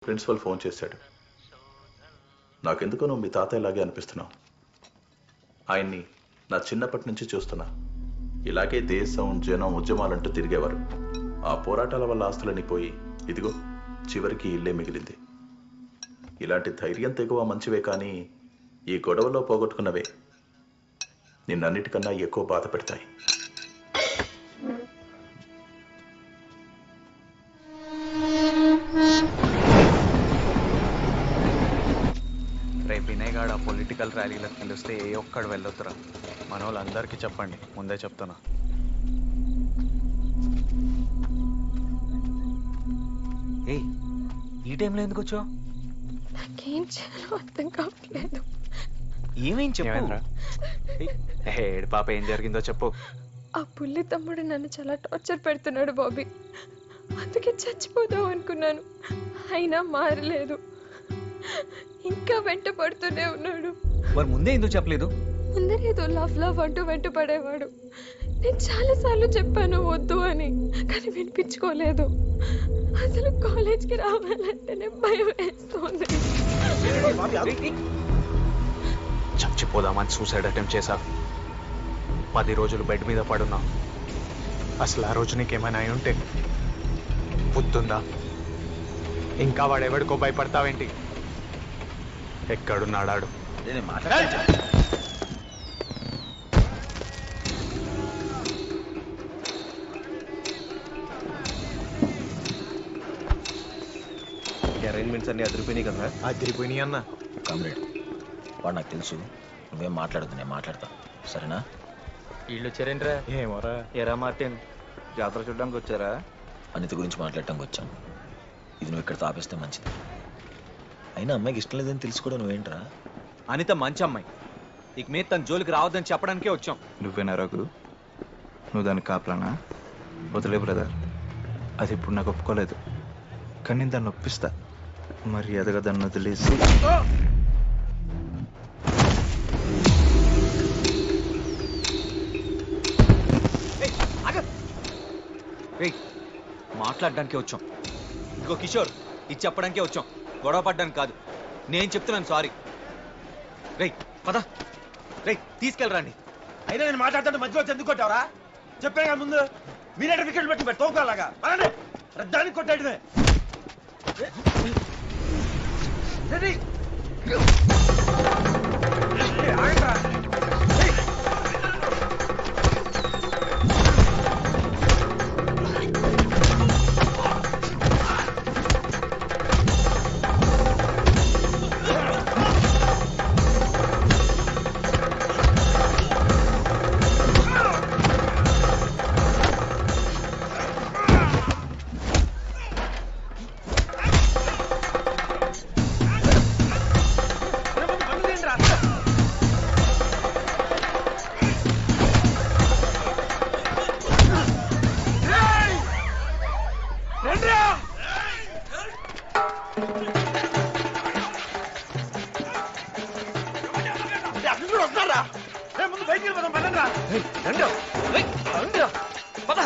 Principal phone చేశాడు. నాకెందుకో నువ్వు మీ తాతయ్యలాగే అనిపిస్తున్నావు. ఆయన్ని నా చిన్నప్పటి నుంచి చూస్తున్నా. ఇలాగే దేశం జనం ఉద్యమాలంటూ తిరిగేవారు. ఆ పోరాటాల వల్ల ఆస్తులని పోయి ఇదిగో చివరికి ఇల్లే మిగిలింది. ఇలాంటి ధైర్యం తెగువ మంచివే, కానీ ఈ గొడవలో పోగొట్టుకున్నవే నిన్నన్నిటికన్నా ఎక్కువ బాధ పెడతాయి. రేపు వినయగాడు ఆ పొలిటికల్ ర్యాలీలకు పిలిస్తే ఏ ఒక్కడు వెళ్ళొద్దురా. మన వాళ్ళందరికీ చెప్పండి, ముందే చెప్తున్నా. ఏయ్, ఈ టైంలో ఎందుకు వచ్చావు? నాకేం చేయాలో అర్థం కావట్లేదు. ఏమేం చెప్పు. ఏడు పాప, ఏం జరిగిందో చెప్పు. ఆ పుల్లి తమ్ముడు నన్ను చాలా టార్చర్ పెడుతున్నాడు బాబీ. అందుకే చచ్చిపోదాం అనుకున్నాను, అయినా మారలేదు. ఇంకా వెంట పడుతూనే ఉన్నాడు. మరి ముందే ఎందుకు చెప్పలేదు? ముందరేదో లవ్ లవ్ అంటూ వెంట పడేవాడు. నేను చాలా సార్లు చెప్పాను వద్దు అని, కానీ వినిపించుకోలేదు. అసలు కాలేజ్కి రావాలంటేనే భయం వేస్తుంది. చచ్చిపోదామని సూసైడ్ అటెంప్ట్ చేశా. 10 రోజులు బెడ్ మీద పడున్నా. అసలు ఆ రోజు నీకేమైనా అయి ఉంటే బుద్ధుందా? ఇంకా వాడెవడికో భయపడతావేంటి? ఎక్కడున్నాడాడు? అరేంజ్మెంట్స్ అన్ని అదిరిపోయినాయి కదా? అదిరిపోయినాయి అన్న. కామ్రేడ్, వాడు నాకు తెలుసు. నువ్వేం మాట్లాడదు, నేను మాట్లాడతా, సరేనా? వీళ్ళు వచ్చారేంట్రా? ఏమోరా. ఎరా మార్టిన్, జాతర చూడడానికి వచ్చారా? అనిత గురించి మాట్లాడటానికి వచ్చాను. ఇది నువ్వు ఇక్కడ తాపేస్తే మంచిది. అయినా అమ్మాయికి ఇష్టం లేదని తెలుసు కూడా నువ్వేంట్రా? అనిత మంచి అమ్మాయి. ఇక మీద తన జోలికి రావద్దని చెప్పడానికే వచ్చాం. నువ్వేనా రఘు? నువ్వు దానికి కాపలానా? వదిలే బ్రదర్, అది ఇప్పుడు నాకు ఒప్పుకోలేదు, కానీ నేను దాన్ని ఒప్పిస్తా. మరి ఎదగా దాన్ని వదిలేసి మాట్లాడడానికి వచ్చాం. ఇంకో కిషోర్, ఇది చెప్పడానికే వచ్చాం, గొడవ పడ్డానికి కాదు. నేను చెప్తున్నాను సారీ. రేయ్ పద, రేయ్ తీసుకెళ్ళరండి. అయినా నేను మాట్లాడుతుంటే మధ్యలో ఎందుకు కొట్టావరా? చెప్పాను కదా ముందు, మీరే వికెట్లు పెట్టి తోకాలాగా రద్దానికి కొట్టాడునే. ముందు బయటికి వెళ్ళిపోదాం, పదండ్రా. పద.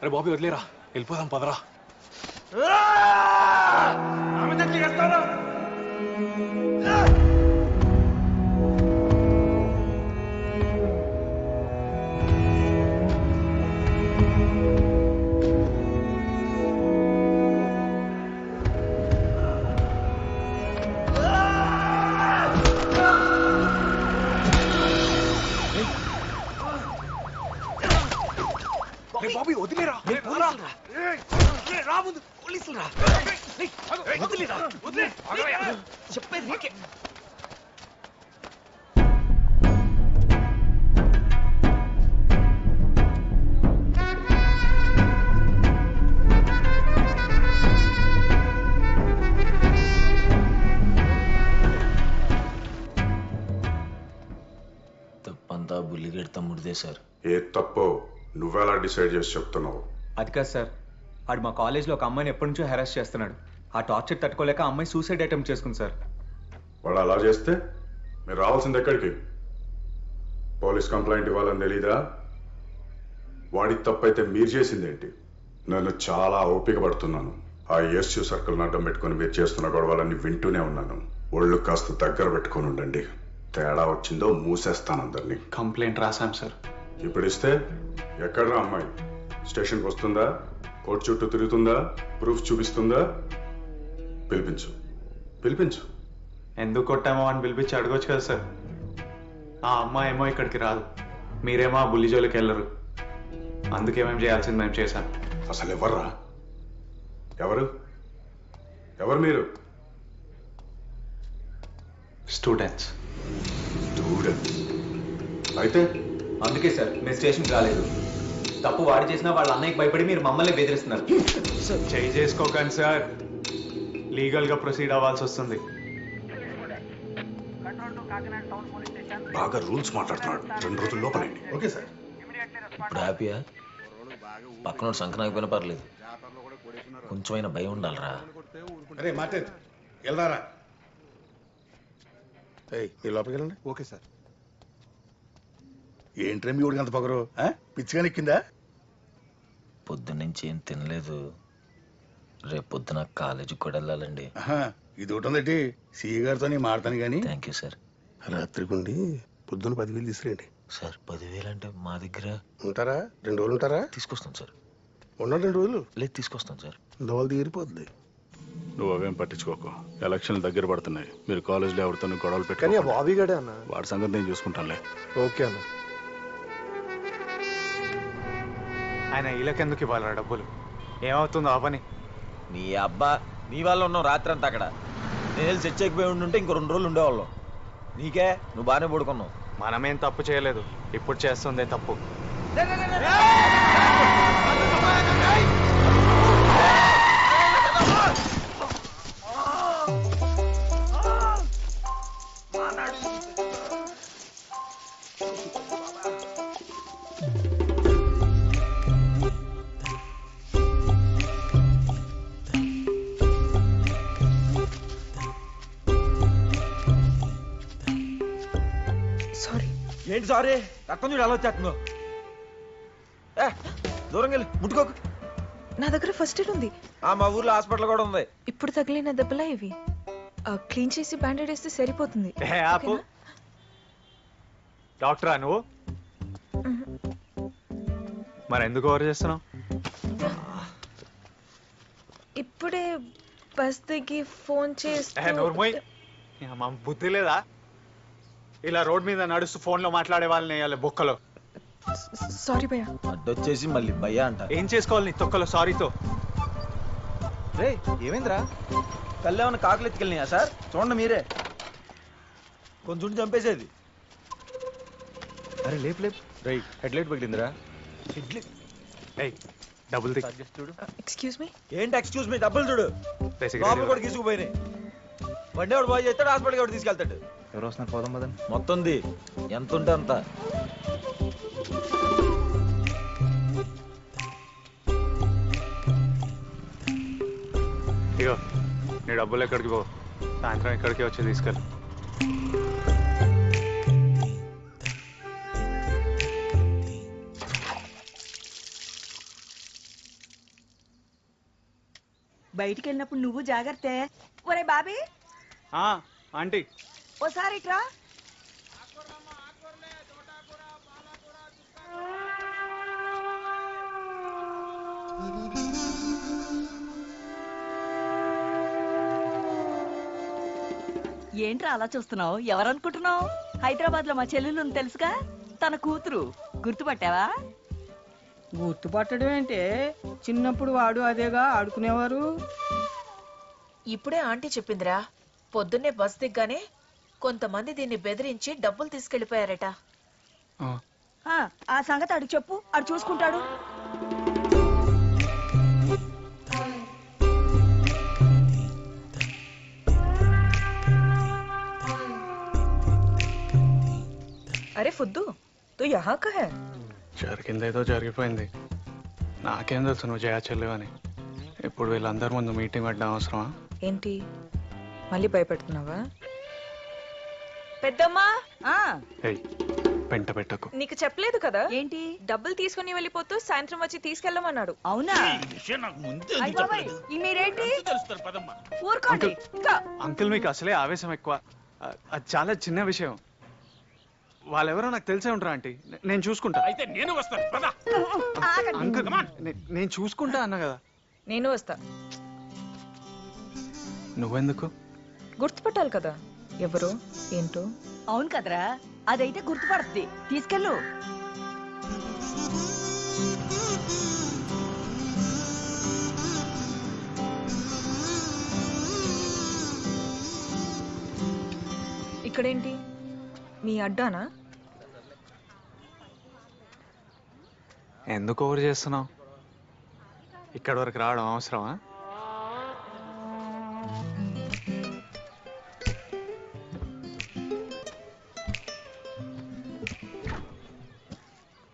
అరే బాబీ, వదిలేరా, వెళ్ళిపోదాం పదరా. బాబీ వదిలేరా, రా ముందు, పోలీసులు రా. వదిలేరా, వదిలే, చెప్పేది నీకే. తప్పే సార్. ఏ తప్పో నువ్వెలా డిసైడ్ చేసి చెప్తున్నావు? అది కాదు సార్, ఆడు మా కాలేజ్లో ఒక అమ్మాయిని ఎప్పటి నుంచో హెరాస్ చేస్తున్నాడు. ఆ టార్చర్ తట్టుకోలేక ఆ అమ్మాయి సూసైడ్ అటెంప్ట్ చేసుకుంది సార్. వాడు అలా చేస్తే మీరు రావాల్సింది ఎక్కడికి? పోలీస్ కంప్లైంట్ ఇవ్వాలని తెలీదా? వాడి తప్పైతే మీరు చేసిందేంటి? నేను చాలా ఓపిక పడుతున్నాను. ఆ ఎస్యూ సర్కిల్ అడ్డం పెట్టుకుని మీరు చేస్తున్న గొడవలన్నీ వింటూనే ఉన్నాను. ఒళ్ళు కాస్త దగ్గర పెట్టుకుని ఉండండి. తేడా వచ్చిందో మూసేస్తాను అందరినీ. కంప్లైంట్ రాశాం సార్. ఇప్పుడు ఇస్తే ఎక్కడ్రా అమ్మాయి? స్టేషన్కి వస్తుందా? కోర్టు చుట్టూ తిరుగుతుందా? ప్రూఫ్ చూపిస్తుందా? పిలిపించు, పిలిపించు. ఎందుకు కొట్టామో అని పిలిపించి అడగొచ్చు కదా సార్. ఆ అమ్మాయి ఏమో ఇక్కడికి రాదు, మీరేమో ఆ బుల్లి జోలికి వెళ్ళరు. అందుకే మేము చేయాల్సింది మేము చేశాం. అసలు ఎవర్రా? ఎవరు ఎవరు మీరు? స్టూడెంట్స్. స్టూడెంట్స్ అయితే అందుకే సార్ మేము స్టేషన్కి రాలేదు. తప్పు వాడు చేసినా వాళ్ళ అన్నయ్యకి భయపడి మీరు మమ్మల్ని బెదిరిస్తున్నారు. చేయి చేసుకోకండి సార్, లీగల్గా ప్రొసీడ్ అవ్వాల్సి వస్తుంది. బాగా రూల్స్ మాట్లాడుతున్నాడు. 2 రోజుల లోపలండి. Okay sir. ఇప్పుడు హ్యాపీయా? పక్కన సంకనాకపోయినా పర్లేదు, కొంచెమైనా భయం ఉండాలరా. అరే మార్టిన్ వెళ్ళారా? మీరు లోపలికి వెళ్ళండి. Okay sir. ఏంట్రా మీ ఊడికి అంత పొగరు? పిచ్చిగా నెక్కిందా? పొద్దున్నుంచి ఏం తినలేదు. రేపు పొద్దున కాలేజీకి కూడా వెళ్ళాలండి. ఇది ఒకటి ఉందటి సిఈ గారితో మాడతాను కానీ. Thank you sir. రాత్రికి ఉండి పొద్దున్న 10,000 తీసుకురండి. సార్ 10,000 అంటే మా దగ్గర ఉంటారా? 2 రోజులు ఉంటారా? తీసుకొస్తాను సార్. ఉన్నాడు 2 రోజులు. లేదు తీసుకొస్తాను సార్. దోవలు తీరిపోతుంది. నువ్వు అవేం పట్టించుకోకు. ఎలక్షన్లు దగ్గర పడుతున్నాయి. మీరు కాలేజ్లో ఎవరితో గొడవలు కానీ పెట్టుకుని ఆ బాబీ గడే అన్న. వాడి సంగతి నేను చూసుకుంటానులే. ఓకే అన్న. ఆయన వీళ్ళకెందుకు ఇవ్వాలరా డబ్బులు? ఏమవుతుందో ఆ పని. నీ అబ్బా, నీ వల్ల ఉన్నావు రాత్రి అంతా అక్కడ. నేను వెళ్ళి సెట్ చేయకపోయి ఉంటే ఇంకో 2 రోజులు ఉండేవాళ్ళం. నీకే, నువ్వు బాగానే పడుకున్నావు. మనమేం తప్పు చేయలేదు, ఇప్పుడు చేస్తుందే తప్పు. సారీ. ఏంటి సారీ? రక్తం చూడు అలా వచ్చేస్తుందో. దూరంగా వెళ్ళి ముట్టుకోకు. నా దగ్గర ఫస్ట్ ఎయిడ్ ఉంది. మా ఊర్లో హాస్పిటల్ కూడా ఉంది. ఇప్పుడు తగిలిన దెబ్బలా ఇవి. క్లీన్ చేసి బ్యాండేడ్ వేస్తే సరిపోతుంది. ఆపు. డాక్టరా నువ్వు? మరి ఎందుకు ఓవర్ చేస్తున్నావు? ఇప్పుడే బస్ దిగి ఫోన్ చేస్తే నోర్మోయ్, మా బుద్ధి లేదా? ఇలా రోడ్ మీద నడుస్తూ ఫోన్లో మాట్లాడే వాళ్ళని వేయాలి బొక్కలో. సారీ భయ్యా. అడ్డొచ్చేసి మళ్ళీ భయ్యా అంట. ఏం చేసుకోవాలి నీ తొక్కలో సారీతో? రే ఏమైందిరా? కళ్ళేమన్నా కాకులు ఎత్తుకెళ్ళినాయా సార్? చూడండి మీరే, కొంచెం చంపేసేది. అరే లేపు లేపు. రే హెడ్లైట్ పగిలిందిరా. డబ్బులు ఎక్స్క్యూజ్ మీ. ఏంటి ఎక్స్క్యూజ్ మీ? డబ్బులు చూడు, లోపల కూడా తీసుకుపోయినాయి. బండి వాడు బాగా చేస్తాడు, హాస్పిటల్కి కూడా తీసుకెళ్తాడు. ఎవరు వస్తున్నారు? పోదాం పదండి. మొత్తంది ఎంత ఉంటే అంత. ఇగో నీ డబ్బులు ఎక్కడికి పో, సాయంత్రం ఇక్కడికి వచ్చి తీసుకెళ్ళి. బయటికి వెళ్ళినప్పుడు నువ్వు జాగ్రత్త. ఒరే బాబీ. ఆంటీ ఓసారి ఇట్రా. ఏంట్రా అలా చూస్తున్నావు? ఎవరనుకుంటున్నావు? హైదరాబాద్ లో మా చెల్లెలు తెలుసుగా, తన కూతురు. గుర్తుపట్టావా? గుర్తుపట్టడం ఏంటే, చిన్నప్పుడు వాడు అదేగా ఆడుకునేవారు. ఇప్పుడే ఆంటీ చెప్పిందిరా, పొద్దున్నే బస్ దిగ్గానే కొంతమంది దీన్ని బెదిరించి డబ్బులు తీసుకెళ్లిపోయారట. ఆ సంగతి అడిగి చెప్పు, అడు చూసుకుంటాడు. अरे फुद्दू, तू यहाँ का है? జరిగిందేదో జరిగిపోయింది. నాకేం తెలుసు నువ్వు జయా చెల్లివని. ఇప్పుడు వీళ్ళందరి ముందు మీటింగ్ పెట్టడం అవసరమా? ఏంటి మళ్ళీ భయపెడుతున్నావా? పెద్దమ్మా ఏయ్, పెంట పెట్టకు. నీకు చెప్పలేదు కదా ఏంటి? డబ్బులు తీసుకుని వెళ్ళిపోతూ సాయంత్రం వచ్చి తీసుకెళ్ళమన్నాడు. అవునా? మీరేంటి ఊరుకోండి. అంకుల్ మీకు అసలే ఆవేశం ఎక్కువ. అది చాలా చిన్న విషయం. వాళ్ళెవరో నాకు తెలిసే ఉంటారా ఆంటీ. నేను చూసుకుంటా. అయితే నేను వస్తాను. పద. అంకుల్ నేను చూసుకుంటా అన్నా కదా. నేను వస్తా. నువ్వెందుకు? గుర్తుపట్టాలి కదా ఎవరు ఏంటో. అవును కదరా, అదైతే గుర్తుపడుతుంది. తీసుకెళ్ళు. ఇక్కడేంటి మీ అడ్డానా? ఎందుకు ఓవర్ చేస్తున్నావు? ఇక్కడ వరకు రావడం అవసరమా?